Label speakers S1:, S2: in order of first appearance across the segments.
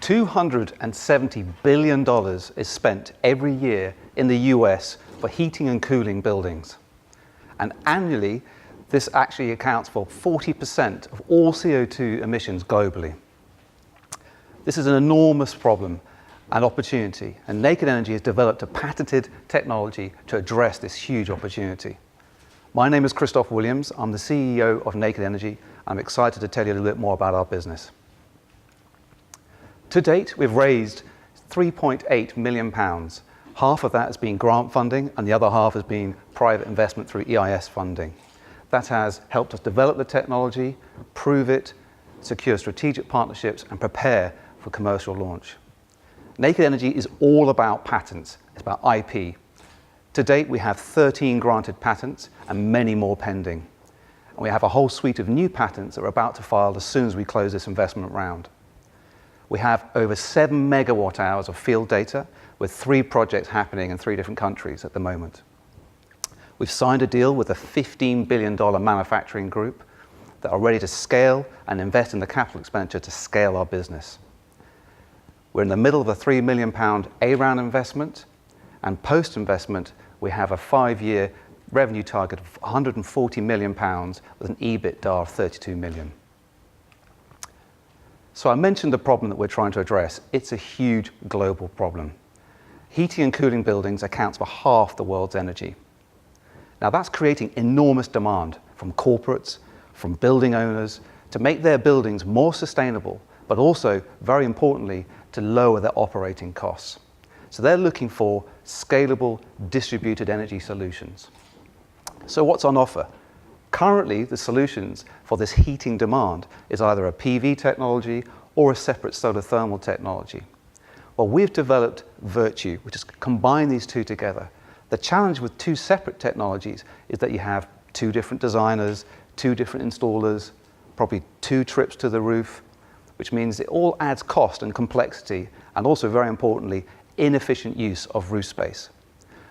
S1: $270 billion is spent every year in the US for heating and cooling buildings. And annually, this actually accounts for 40% of all CO2 emissions globally. This is an enormous problem and opportunity, and Naked Energy has developed a patented technology to address this huge opportunity. My name is Christoph Williams. I'm the CEO of Naked Energy. I'm excited to tell you a little bit more about our business. To date, we've raised £3.8 million. Half of that has been grant funding, and the other half has been private investment through EIS funding. That has helped us develop the technology, prove it, secure strategic partnerships, and prepare for commercial launch. Naked Energy is all about patents. It's about IP. To date, we have 13 granted patents and many more pending. And we have a whole suite of new patents that we're about to file as soon as we close this investment round. We have over 7 megawatt hours of field data with 3 projects happening in 3 different countries at the moment. We've signed a deal with a $15 billion manufacturing group that are ready to scale and invest in the capital expenditure to scale our business. We're in the middle of a £3 million A-round investment, and post-investment, we have a 5-year revenue target of £140 million with an EBITDA of $32 million. So I mentioned the problem that we're trying to address. It's a huge global problem. Heating and cooling buildings accounts for half the world's energy. Now that's creating enormous demand from corporates, from building owners, to make their buildings more sustainable, but also, very importantly, to lower their operating costs. So they're looking for scalable, distributed energy solutions. So what's on offer? Currently, the solutions for this heating demand is either a PV technology or a separate solar thermal technology. Well, we've developed Virtue, which is combine these two together. The challenge with 2 separate technologies is that you have 2 different designers, 2 different installers, probably 2 trips to the roof, which means it all adds cost and complexity, and also, very importantly, inefficient use of roof space.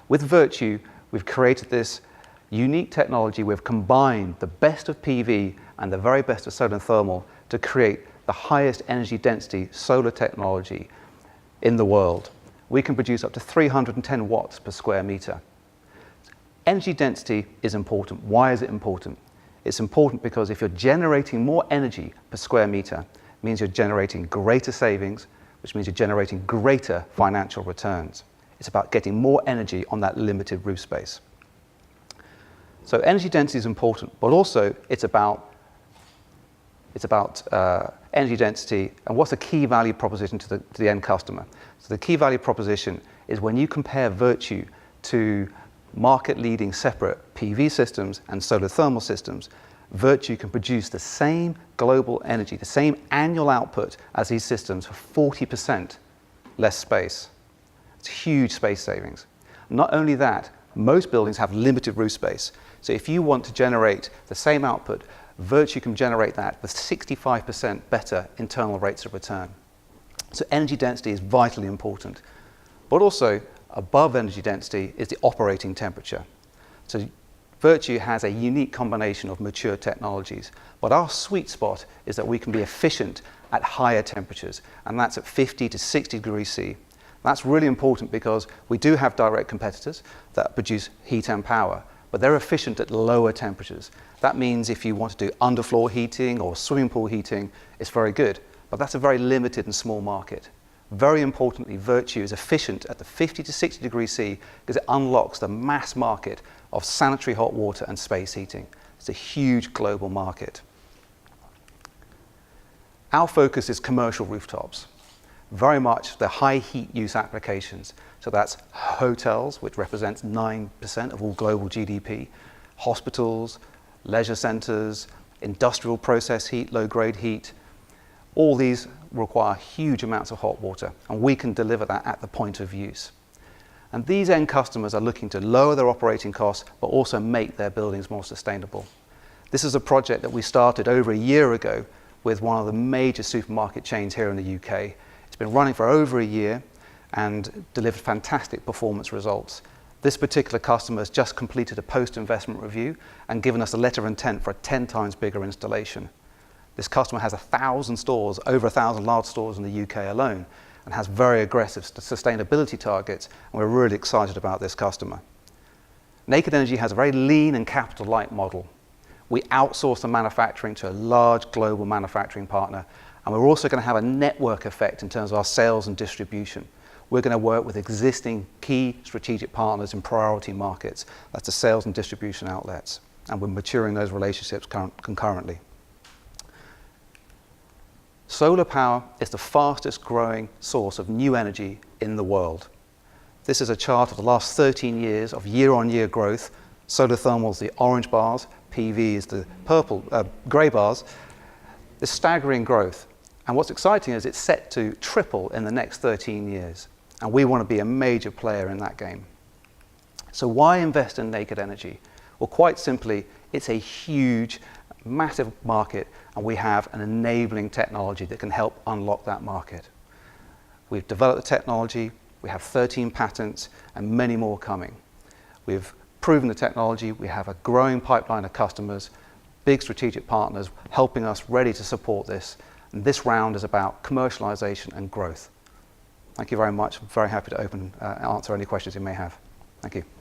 S1: With Virtue, we've created this unique technology. We've combined the best of PV and the very best of solar and thermal to create the highest energy density solar technology in the world. We can produce up to 310 watts per square meter. Energy density is important. Why is it important? It's important because if you're generating more energy per square meter, it means you're generating greater savings, which means you're generating greater financial returns. It's about getting more energy on that limited roof space. So energy density is important, but also it's about energy density and what's the key value proposition to the end customer. So the key value proposition is when you compare Virtue to market-leading separate PV systems and solar thermal systems, Virtue can produce the same global energy, the same annual output as these systems for 40% less space. It's huge space savings. Not only that, most buildings have limited roof space. So if you want to generate the same output, Virtue can generate that with 65% better internal rates of return. So energy density is vitally important. But also, above energy density is the operating temperature. So Virtue has a unique combination of mature technologies, but our sweet spot is that we can be efficient at higher temperatures, and that's at 50 to 60 degrees C. That's really important because we do have direct competitors that produce heat and power, but they're efficient at lower temperatures. That means if you want to do underfloor heating or swimming pool heating, it's very good, but that's a very limited and small market. Very importantly, Virtue is efficient at the 50 to 60 degrees C because it unlocks the mass market of sanitary hot water and space heating. It's a huge global market. Our focus is commercial rooftops, very much the high heat use applications. So that's hotels, which represents 9% of all global GDP, hospitals, leisure centers, industrial process heat, low-grade heat. All these require huge amounts of hot water, and we can deliver that at the point of use. And these end customers are looking to lower their operating costs, but also make their buildings more sustainable. This is a project that we started over a year ago with one of the major supermarket chains here in the UK. It's been running for over a year and delivered fantastic performance results. This particular customer has just completed a post-investment review and given us a letter of intent for a 10 times bigger installation. This customer has 1,000 stores, over 1,000 large stores in the UK alone, and has very aggressive sustainability targets, and we're really excited about this customer. Naked Energy has a very lean and capital-light model. We outsource the manufacturing to a large global manufacturing partner, and we're also going to have a network effect in terms of our sales and distribution. We're going to work with existing key strategic partners in priority markets. That's the sales and distribution outlets, and we're maturing those relationships concurrently. Solar power is the fastest growing source of new energy in the world. This is a chart of the last 13 years of year-on-year growth. Solar thermal is the orange bars, PV is the purple, grey bars. There's staggering growth. And what's exciting is it's set to triple in the next 13 years. And we want to be a major player in that game. So why invest in Naked Energy? Well, quite simply, it's a huge, massive market, and we have an enabling technology that can help unlock that market. We've developed the technology, we have 13 patents, and many more coming. We've proven the technology, we have a growing pipeline of customers, big strategic partners helping us ready to support this. And this round is about commercialization and growth. Thank you very much. I'm very happy to answer any questions you may have. Thank you.